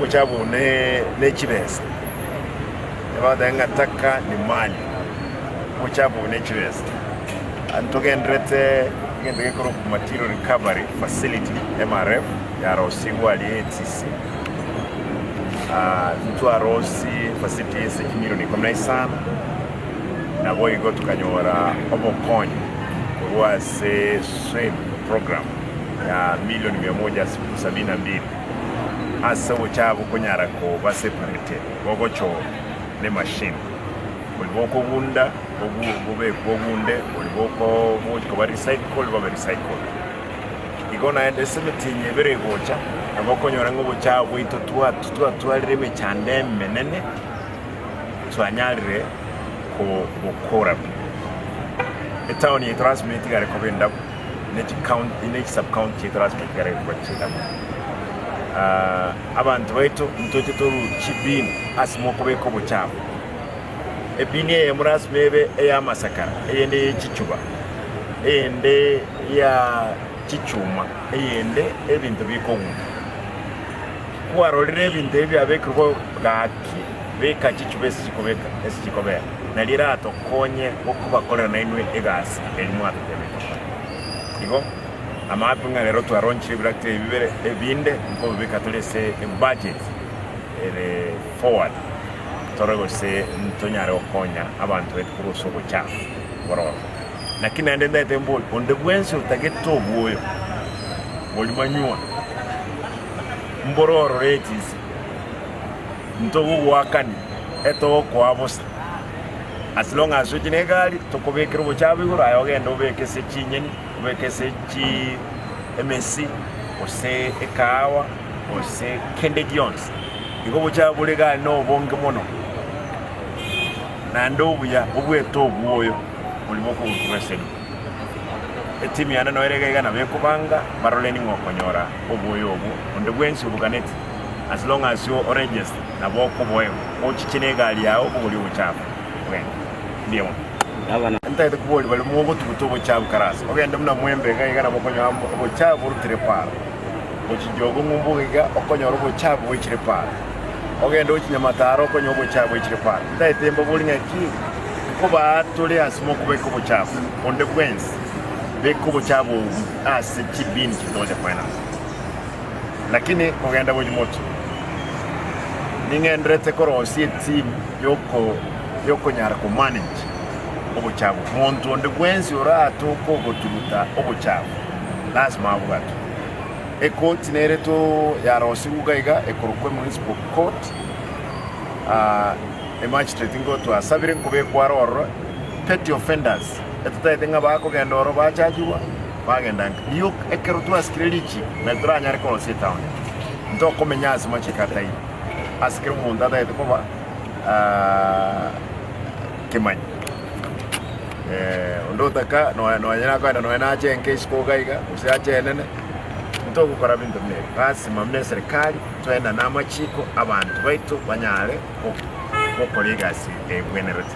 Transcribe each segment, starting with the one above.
uchabu ne chibesa ebada ngataka ni mali uchabu ne chibesa antogendrete ngende ko material recovery facility MRF ya Rosigwa alietisi mtu arosi facility yese kimilioni 15 na boy go tukanyora obokonyi kwa se swim program ya milioni 172 asa uchabu kunyara ko baseparate gogocho ne machine uliboko bunda obube kogunde uliboko mutiko bari recycle igona ende semetinye bere gocha aboko nyora ngo buchabu ito twalireme cyane menene twanyarire ko bukora etawni transmit gare ko benda next county next sub county transmit gare ko chida abantu baito mtoto toru chibin asmoko beko buchabu ebini ya muras mebe ya masakara eyende chichuba eyende ya chichuma eyende ebintu bikomu kwarolire ebintu ebi abekruko gaki beka chichuba esikobeka nalira atokonye okubakolera nainwe egasi elimu atebeka igo amapinga lero twaronchire birakte bibere ebinde nko beka tulese budget ere forward torego se ntonyare okonya abantu betukuruso buchafu bororo lakini andenda tembo onde bwense utageto buoyo bolimanywa mbororo retis ntogu wakani eto kwabos as long as ujinegali tokobekero buchafu igura ayogenda obekese chinyeni obekese chi MSC ose ekawa ose Kende Jones igo buchafu bulegali no bonge mono na ndobuya obweto obwoyo buliboko bukwesenu etimi yana noerega igana bekubanga baroleni ngokonyora obwoyo obwo onde bwensi buganeti as long as you oranges na boko boyo ochichine gali yawo buli buchafu wen ndio abana ntaite kuboli bali mugo tubuto buchafu karasa ogenda muna mwembe igana bokonyo buchafu rutrepara ochijogo ngumbuga okonyora buchafu wichirepara ogenda ukinyamataro ko nyobo cyabo ikirepara ndayitemba bulinga ki kuba tuli asimo kubeko buchafu onde bwensi beko buchafu ase kibini kidoje kwena lakini ogenda bujimoto ningendrete korosi team yoko nyara ko manage obuchafu muntu onde bwensi orato ko gotuluta obuchafu lazima abugatu ekoti nereto ya Rosigwa iga ekorokwe municipal court magistrate ngo to asabire nkube kwaroro petty offenders etutaitenga bako gendoro bachajiwa bagenda yo ekerotu askirelichi na dranya ko se town ndo komenyazi machikatai askire munda da ete koba kemanyi ndo taka no anyana kwa no na chenke skoga iga usiache enene ntogo kora bintu mne basi mamne serikali twenda namachiko abantu baitu banyale ko kolegasi ebwenerete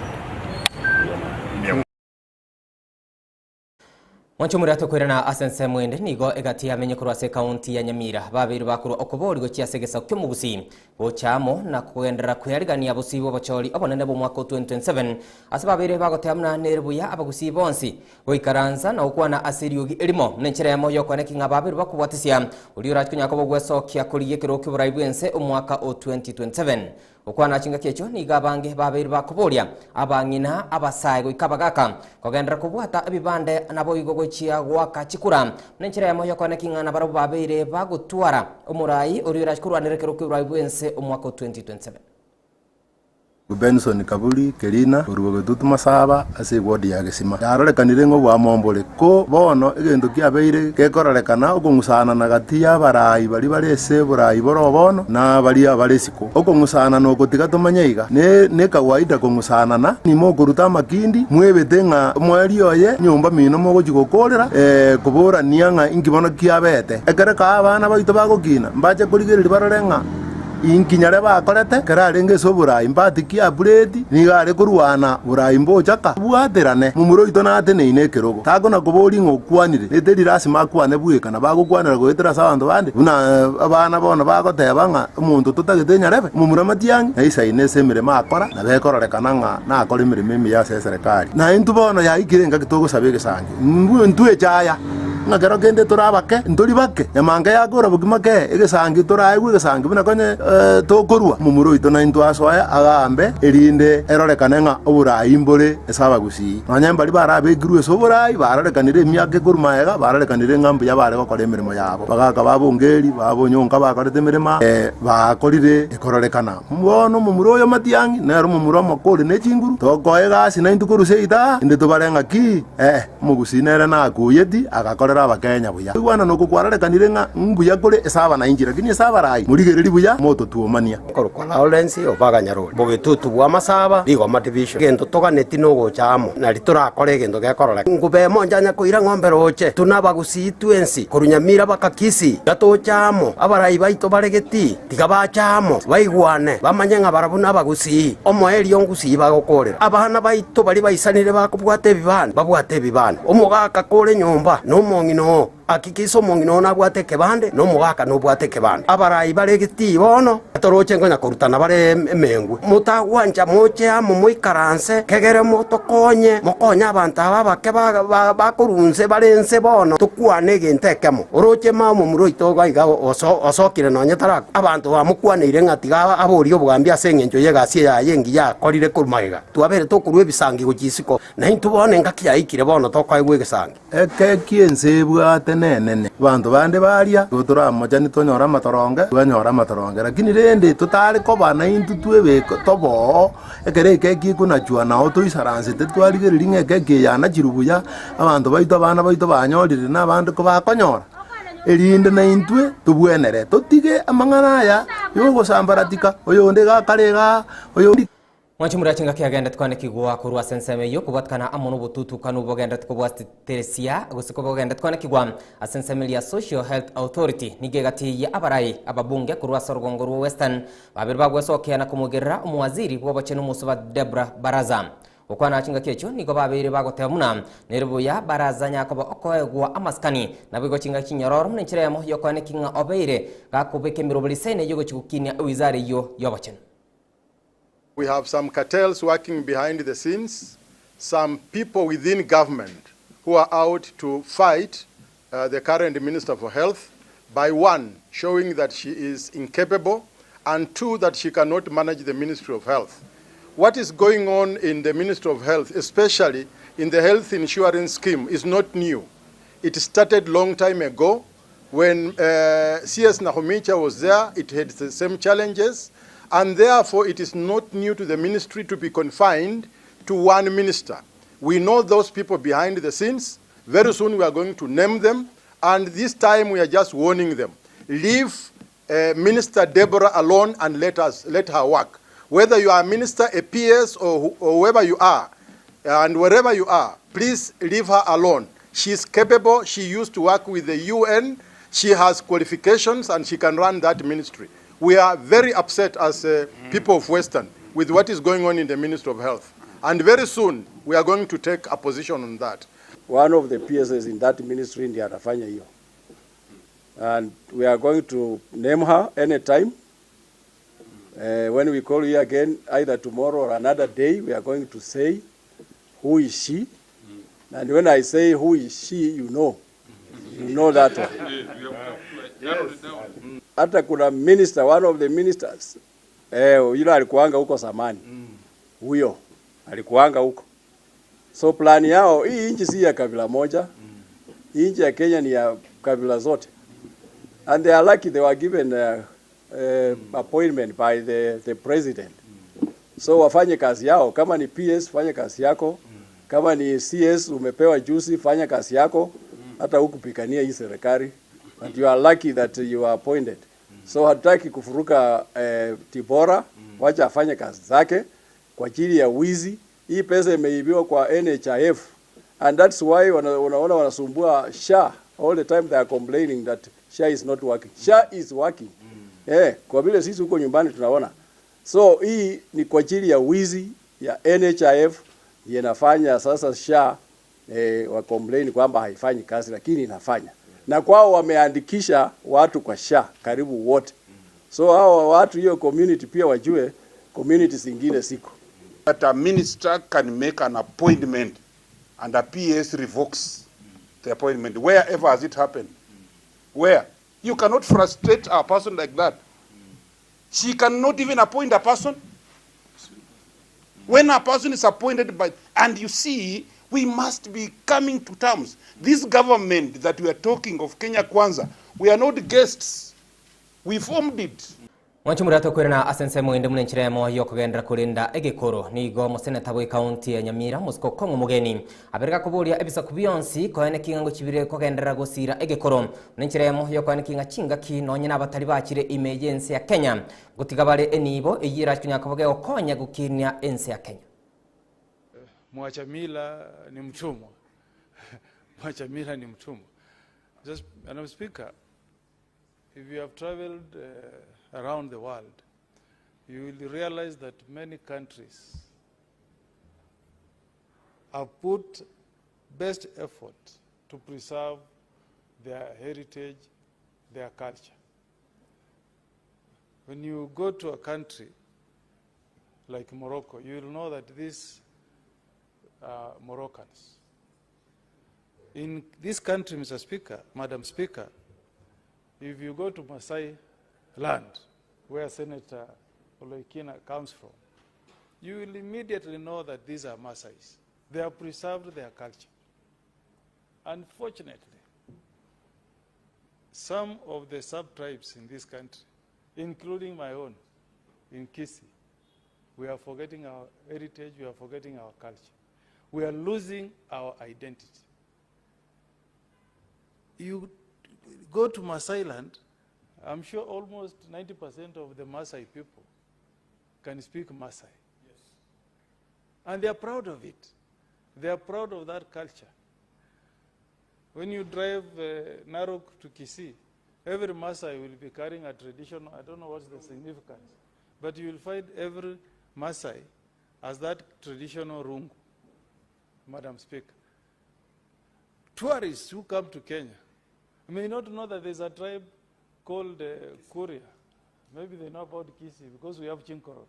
Mwancho murato kwirana asense mwende nigo egati amenye kurwase county ya Nyamira babiri bakuru okobori go kiasegesa kyo mubusi bochamo na kuendera kuyarigania busibo bacholi abonene bo mwaka 2027 asababire bagotemna nerbuya abagusi bonsi boikaranza na ukwana asiriogi elimo nenchera ya moyo kwaneki ngababiri bakubwatisia uliora kunya ko bogweso kya kuriye kiroki buraibwense omwaka 2027 ukwana chinga kecho ni gabange babiri bakuboria abangina abasaye go ikabagaka kogendera kubwata ebibande nabo igo chia gwaka chikura nenchira ya moyo kwaneki ngana baro babiri bagutwara omurai uriora kurwanire kiroki buraibwense omwaka 2027 Benson Kabuli Kelina urugo tutuma saba ase wodi ya Gesima yarole kanirengo bwa mombole ko bono egendo kiabeire kekorolekana okungusana na gatia barayi bali balese burayi boro bono na bali abalesiko okungusana no gotiga tomanyeiga ne kawaida kungusana na ni moguruta makindi mwebetenga mwali oye nyumba mino mogochikokorera kubura nianga ingibono kiabete ekere ka abana baito bagokina mbaje kurigereri barorenga inkinyare bakorete kerarenge so burai mbatiki ya buredi nigare kurwana burai mbochaka bwaterane mumuro ito nate neine kerogo tago na kubori ngokwanire neteri rasima kwane bwekana bagukwanira gwetera sabantu bande buna abana bona bagoteba nga umuntu tutagete nyarebe mumuro matiangi na isaine semire makora na bekororekana nga na akora imirimo ya serikali na intu bona ya ikirenga kitogo sabege sange ntue chaya ngakero kende turabake ntori bake yamanga yakora bugimake egesangi turayigwe gesangi buna konye tokorwa mumuro ito na intu asoya agambe erinde erorekane nga oburai mbore esaba gusi nanyamba li barabe girwe so burai bararekanire emyake kurumaega bararekanire ngambu yabare gokora emirimo yabo bagaka babongeri babonyonka bakorete emirimo bakorire ekororekana mbono mumuro oyo matiangi nero mumuro makore ne chinguru tokoe gasi na intu kuruseita inde tubarenga ki mugusi nere na kuyeti agakora abakenya buya bwana no kukwaralekanire nga mbuya kore esaba na injira kini esaba rai murigereri buya moto tuomania korukwa Lawrence obaga nyaruri bogitutu bwa masaba bigo madivision gento toganeti no gochamo na liturakore gento gekorora ngube monjanya kuira ng'ombe roche tunabagusi twensi kurunyamira bakakisi gatochamo abarai baito baregeti tigabachamo baigwane bamanyenga barabuna bagusi omoeri ongusi bagokorera abana baito bari baisanire bakubwate bibana babwate bibana omugaka kore nyumba no mongino akikiso mongino na bwate kebande no mugaka no bwate kebande abarai baregeti bono atoroche ngonya kurutana bare emengwe mutagwanja moche amo moikaranse kegere motokonye mokonya abantu ababake bakurunze barense bono tukwane gentekemo oroche mamo muro itoga iga osokire nonye tarako abantu bamukwanire ngatiga abori obwambia asengenjo yegasi ya yengi ya korire kurumaiga twabere tokurwe bisangi gukisiko na intubone ngaki yaikire bono tokaigwe gisangi kiense bwate nene bantu bande baria tutura mojani tonyora matoronge lakini rende tutari ko bana intu twebe tobo ekere keki kuna chua na oto isaranse tetwarigereri ngeke yana chirubuya abantu baito abana baito banyorire na bantu ko bakonyora erinde na intwe tubwenere totige amangana aya yogo sambaratika oyo ndega karega oyo Mwanchimura chinga kiagenda tukane kigwa kurwa senseme yo kubatkana amono bututu kanu bogenda tukobwa teresia gusiko bogenda tukane kigwa asenseme ya Social Health Authority nigegati ya abarai ababunge kurwa sorgongoro Western babiri bagwesoke na kumugerera umuwaziri bwabacheno musuba Debra Baraza ukwana chinga kecho nigo babiri bagotemuna nerbo ya Baraza nyakoba okoegwa amaskani nabigo chinga kinyororo mnechiremo yokwane kinga obeire gakubeke mirobolisene yogo chikukinia wizari yo yobacheno. We have some cartels working behind the scenes, some people within government who are out to fight the current Minister for Health by one, showing that she is incapable, and two, that she cannot manage the Ministry of Health. What is going on in the Ministry of Health, especially in the health insurance scheme, is not new. It started long time ago. When CS Nahumicha was there, it had the same challenges. And therefore, it is not new to the ministry to be confined to one minister. We know those people behind the scenes. Very soon we are going to name them. And this time we are just warning them. Leave Minister Deborah alone and let her work. Whether you are a minister, a PS, or whoever you are, and wherever you are, please leave her alone. She is capable. She used to work with the UN. She has qualifications and she can run that ministry. We are very upset as people of Western with what is going on in the Ministry of Health. And very soon, we are going to take a position on that. One of the PSs in that ministry in the Arafanya hiyo. And we are going to name her anytime. When we call you again, either tomorrow or another day, we are going to say, who is she? And when I say, who is she, you know that one. Hata kuna minister, one of the ministers, yule alikuanga huko zamani. Huyo alikuanga huko. So plan yao, hii nchi si ya kabila moja. Hii nchi ya Kenya ni ya kabila zote. And they are lucky they were given appointment by the president. So wafanye kazi yao. Kama ni PS, fanya kazi yako. Kama ni CS, umepewa juzi, fanya kazi yako. Hata hukupigania hii serikali. And you are lucky that you are appointed. So hataki kufuruka Tibora, wacha afanye kazi zake kwa ajili ya wizi. Hii pesa imeibiwa kwa NHIF. And that's why unaona wanasumbua SHA. All the time they are complaining that SHA is not working. SHA is working. Kwa vile sisi huko nyumbani tunaona. So hii ni kwa ajili ya wizi ya NHIF inafanya sasa SHA wa complain kwamba haifanyi kazi, lakini inafanya. Na kwao wameandikisha watu kwa SHA karibu wote. So hao watu hiyo community pia wajue communities zingine siko. That a minister can make an appointment and a PS revokes the appointment. Wherever has it happened? Where? You cannot frustrate a person like that. She cannot even appoint a person. When a person is appointed by, and you see, we must be coming to terms. This government that we are talking of, Kenya Kwanza, we are not guests. We formed it. Mwanchumurato kwirana asense mwende munenchiremo yokugendera kulinda egikoro nigo museneta bwe county ya Nyamira musiko kongo mugeni abereka kuburia ebisa kubiyonsi koene kingango kibire kogendera gusira egikoro munenchiremo yokoene kinga chinga kinonye nabatari bakire emergency ya Kenya gutigabale enibo eyira kunyakaboge okonya gukinia ensi ya Kenya. Mwacha mila ni mtumwa. Mwacha mila ni mtumwa. Just, Madam Speaker, if you have traveled around the world, you will realize that many countries have put best effort to preserve their heritage, their culture. When you go to a country like Morocco, you will know that these are Moroccans. In this country, Mr. Speaker, Madam Speaker, if you go to Maasai land, where Senator Oloikina comes from, you will immediately know that these are Maasais. They have preserved their culture. Unfortunately, some of the sub-tribes in this country, including my own, in Kisii, we are forgetting our heritage, we are forgetting our culture. We are losing our identity. You go to Maasai land, I'm sure almost 90% of the Maasai people can speak Maasai. Yes. And they are proud of it. They are proud of that culture. When you drive Narok to Kisii, every Maasai will be carrying a traditional, I don't know what's the significance, but you will find every Maasai as that traditional rungu, Madam Speaker. Tourists who come to Kenya may not know that there's a tribe called Kuria. Maybe they know about Kisii because we have Chinkoro.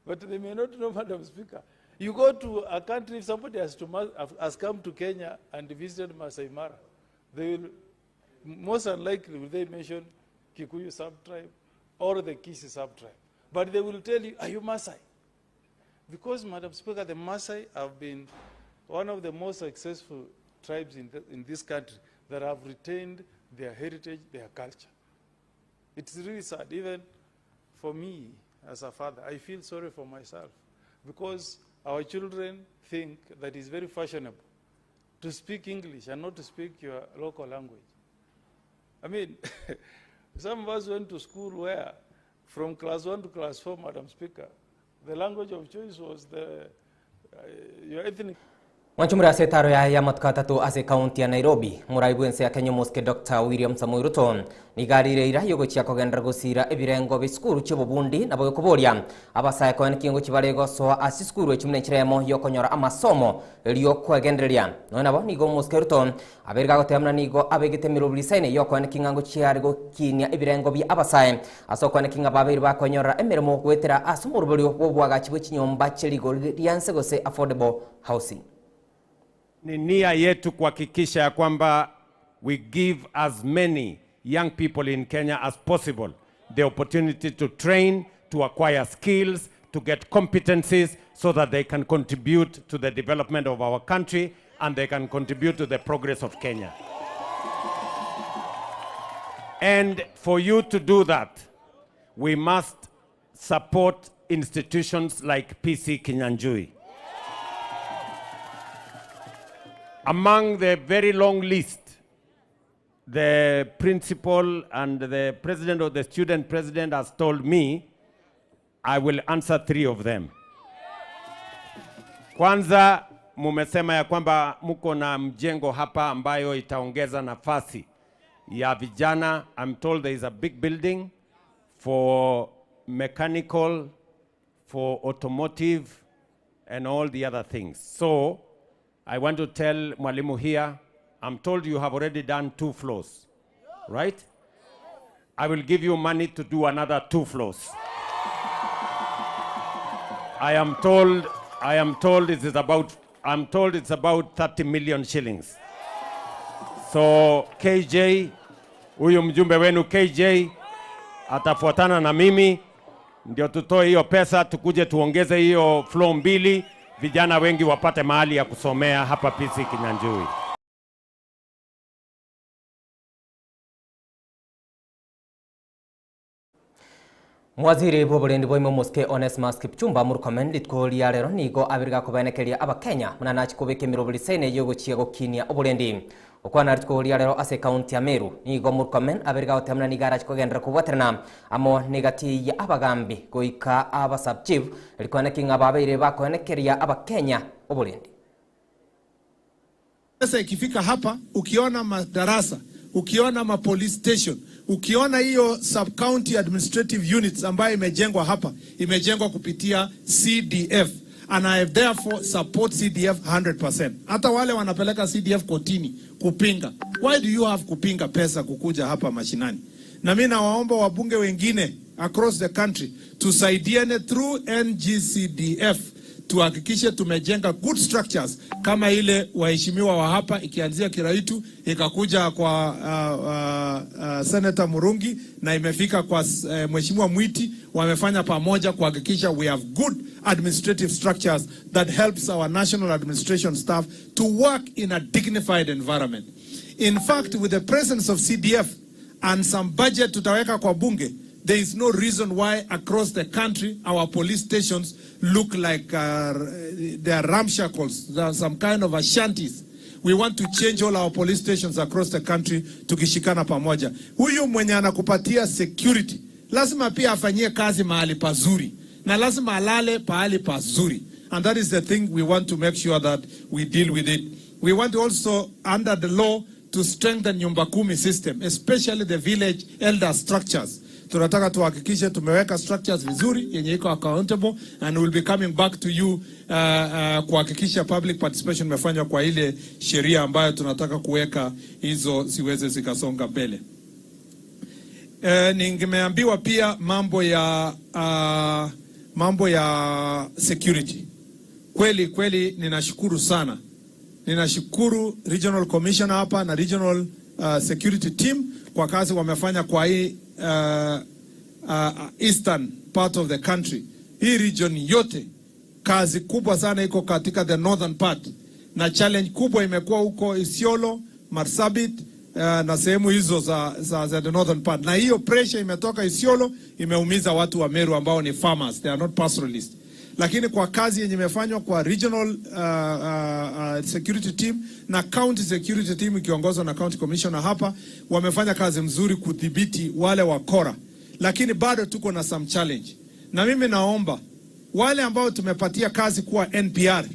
But they may not know, Madam Speaker. You go to a country, if somebody has come to Kenya and visited Masai Mara, they will, most unlikely will they mention Kikuyu sub-tribe or the Kisii sub-tribe. But they will tell you, are you Maasai? Because, Madam Speaker, the Maasai have been one of the most successful tribes in this country that have retained their heritage, their culture. It's really sad. Even for me, as a father, I feel sorry for myself because our children think that it's very fashionable to speak English and not to speak your local language. I mean, some of us went to school where, from class 1 to class 4, Madam Speaker, the language of choice was your ethnic. Wanchumura setaro ya matkatatu ase county ya Nairobi muraibuense ya Kenya Mosque Dr. William Samoei Ruto nigarire ira yogo chia kogendera gusira ebirengo biskuru cyo Burundi na boyo kuboria abasaya ko nkingo kibarego so asiskuru ekimunenchiremo yokonyora amasomo eliyo kwegendereria nona bo nigo Mosque Ruto aberga gotemna nigo abegitemiro bulisaine yoko nkingango chiarego kinya ebirengo bi abasaya asoko nkinga babiri bakonyora emeremo kwetera asumurubulyo bobwaga kibwe kinyomba cheligo lianse gose affordable housing. Ni nia yetu kuhakikisha ya kwamba we give as many young people in Kenya as possible the opportunity to train, to acquire skills, to get competencies so that they can contribute to the development of our country and they can contribute to the progress of Kenya. And for you to do that, we must support institutions like PC Kinyanjui. Among the very long list, the principal and the president of the student president has told me, I will answer 3 of them. Kwanza, mumesema ya kwamba muko na mjengo hapa ambayo itaongeza nafasi ya vijana. I'm told there is a big building for mechanical, for automotive, and all the other things. So I want to tell Mwalimu here, I'm told you have already done 2 floors, right? I will give you money to do another 2 floors. I'm told it's about 30 million shillings. So KJ, huyu mjumbe wenu KJ atafuatana na mimi ndio tutoe hiyo pesa, tukuje tuongeze hiyo floor 2, vijana wengi wapate mahali ya kusomea hapa PC Kinyanjui. Mwaziri bw'oburendi bw'oimo muske Onesmus Kipchumba Murkomen litkolia rero nigo abiriga kubanekeria abakenya munanachi kubikimiro bulisene yogo chiago kinia oburendi okwana litkolia rero ase county ya Meru nigo Murkomen abiriga otemna nigara chikogendera kubwaterana amo negati ya abagambi goika aba sub chief likwana kinga babaire bakonekeria abakenya oburendi. Sasa ikifika hapa ukiona madarasa, ukiona ma police station, ukiona hiyo sub county administrative units ambayo imejengwa hapa, imejengwa kupitia CDF, and I therefore support CDF 100%. Hata wale wanapeleka CDF kotini kupinga, why do you have kupinga pesa kukuja hapa mashinani? Na mimi nawaomba wabunge wengine across the country tusaidiane through NGCDF tuhakikishe tumejenga good structures kama ile waheshimiwa wa hapa, ikianzia Kiraitu ikakuja kwa Senator Murungi na imefika kwa Mheshimiwa Mwiti, wamefanya pamoja kuhakikisha we have good administrative structures that helps our national administration staff to work in a dignified environment. In fact, with the presence of CDF and some budget tutaweka kwa bunge, there is no reason why across the country our police stations look like they are ramshackles, they are some kind of shanties. We want to change all our police stations across the country tukishikana pamoja. Huyu mwenye anakupatia security lazima pia afanyie kazi mahali pazuri na lazima alale pahali pazuri, and that is the thing we want to make sure that we deal with it. We want also under the law to strengthen nyumba kumi system, especially the village elder structures. Tunataka tuhakikishe tumeweka structures vizuri yenye iko accountable, and we'll be coming back to you kuhakikisha public participation imefanywa kwa ile sheria ambayo tunataka kuweka hizo siweze zikasonga mbele. Ningemeambiwa pia mambo ya security. Kweli ninashukuru sana. Ninashukuru Regional Commissioner hapa na Regional Security Team kwa kazi wamefanya kwa hii eastern part of the country. Hii region yote kazi kubwa sana iko katika the northern part, na challenge kubwa imekuwa huko Isiolo, Marsabit na sehemu hizo za the northern part, na hiyo pressure imetoka Isiolo imeumiza watu wa Meru ambao ni farmers, they are not pastoralists. Lakini kwa kazi yenye imefanywa kwa regional security team na county security team ikiongozwa na county commissioner hapa, wamefanya kazi mzuri kudhibiti wale wakora, lakini bado tuko na some challenge. Na mimi naomba wale ambao tumepatia kazi kuwa NPR,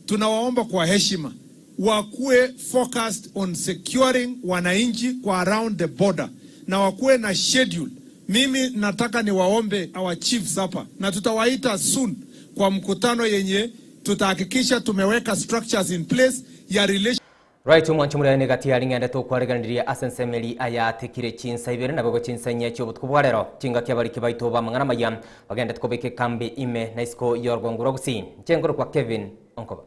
tunawaomba kwa heshima wakuwe focused on securing wananchi kwa around the border na wakuwe na schedule. Mimi nataka niwaombe our chiefs hapa, na tutawaita soon kwa mkutano yenye tutahakikisha tumeweka structures in place ya relation. Right, mwanchi muri negati ya lingende to kwareganiria asensemeli Ayaatekire Chinsa ibere nabego Chinsa nyacyo butubwarero cinga kyabari kibaito bamangana maya bagende tukobeke kambi ime na isko yorgonguro gusi ncengoro kwa Kevin Onkoba.